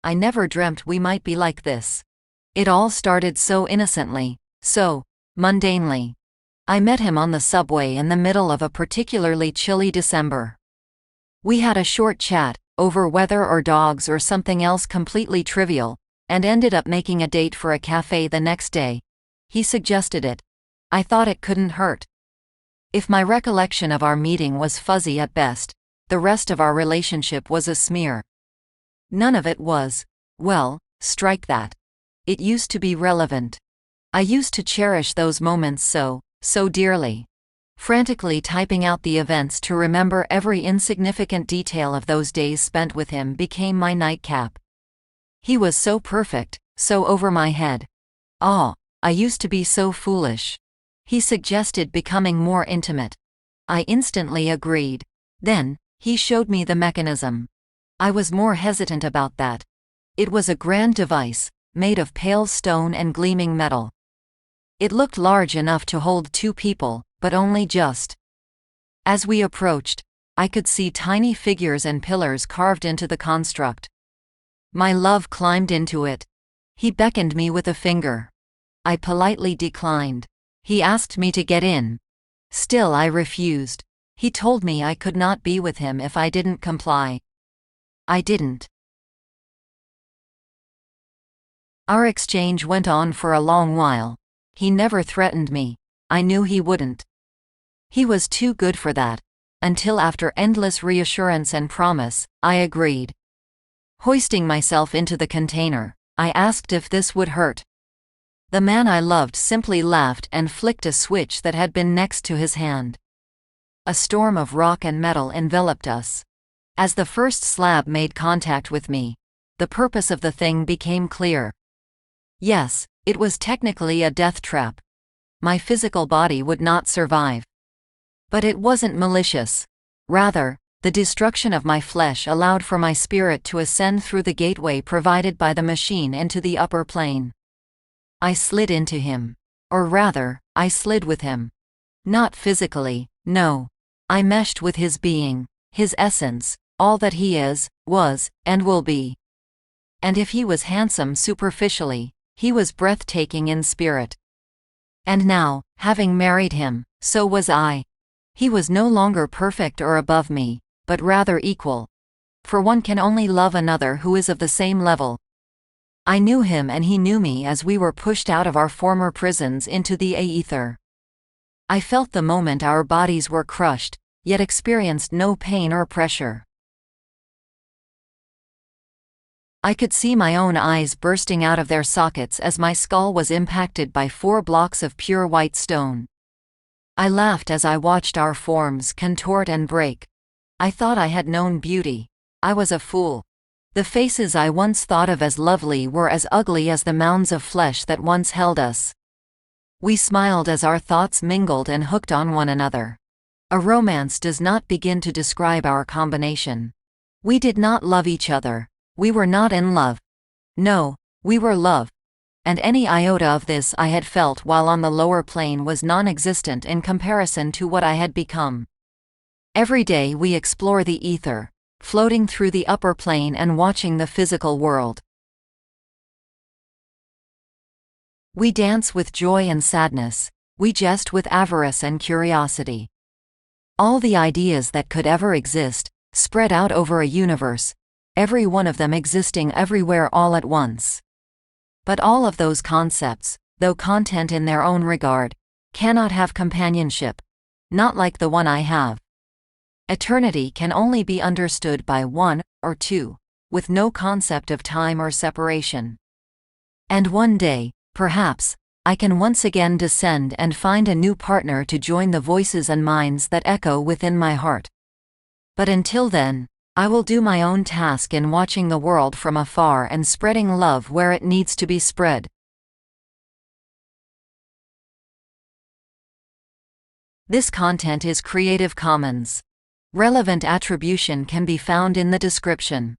I never dreamt we might be like this. It all started so innocently, so mundanely. I met him on the subway in the middle of a particularly chilly December. We had a short chat, over weather or dogs or something else completely trivial, and ended up making a date for a cafe the next day. He suggested it. I thought it couldn't hurt. If my recollection of our meeting was fuzzy at best, the rest of our relationship was a smear. None of it was, well, strike that. It used to be relevant. I used to cherish those moments so dearly. Frantically typing out the events to remember every insignificant detail of those days spent with him became my nightcap. He was so perfect, so over my head. Ah, I used to be so foolish. He suggested becoming more intimate. I instantly agreed. Then, he showed me the mechanism. I was more hesitant about that. It was a grand device, made of pale stone and gleaming metal. It looked large enough to hold two people, but only just. As we approached, I could see tiny figures and pillars carved into the construct. My love climbed into it. He beckoned me with a finger. I politely declined. He asked me to get in. Still I refused. He told me I could not be with him if I didn't comply. I didn't. Our exchange went on for a long while. He never threatened me. I knew he wouldn't. He was too good for that. Until after endless reassurance and promise, I agreed. Hoisting myself into the container, I asked if this would hurt. The man I loved simply laughed and flicked a switch that had been next to his hand. A storm of rock and metal enveloped us. As the first slab made contact with me, the purpose of the thing became clear. Yes, it was technically a death trap. My physical body would not survive. But it wasn't malicious. Rather, the destruction of my flesh allowed for my spirit to ascend through the gateway provided by the machine into the upper plane. I slid into him. Or rather, I slid with him. Not physically, no. I meshed with his being, his essence, all that he is, was, and will be. And if he was handsome superficially, he was breathtaking in spirit. And now, having married him, so was I. He was no longer perfect or above me, but rather equal. For one can only love another who is of the same level. I knew him and he knew me as we were pushed out of our former prisons into the aether. I felt the moment our bodies were crushed, yet experienced no pain or pressure. I could see my own eyes bursting out of their sockets as my skull was impacted by 4 blocks of pure white stone. I laughed as I watched our forms contort and break. I thought I had known beauty. I was a fool. The faces I once thought of as lovely were as ugly as the mounds of flesh that once held us. We smiled as our thoughts mingled and hooked on one another. A romance does not begin to describe our combination. We did not love each other. We were not in love. No, we were love. And any iota of this I had felt while on the lower plane was non-existent in comparison to what I had become. Every day we explore the ether, floating through the upper plane and watching the physical world. We dance with joy and sadness, we jest with avarice and curiosity. All the ideas that could ever exist, spread out over a universe, every one of them existing everywhere all at once. But all of those concepts, though content in their own regard, cannot have companionship, not like the one I have. Eternity can only be understood by one, or two, with no concept of time or separation. And one day, perhaps, I can once again descend and find a new partner to join the voices and minds that echo within my heart. But until then, I will do my own task in watching the world from afar and spreading love where it needs to be spread. This content is Creative Commons. Relevant attribution can be found in the description.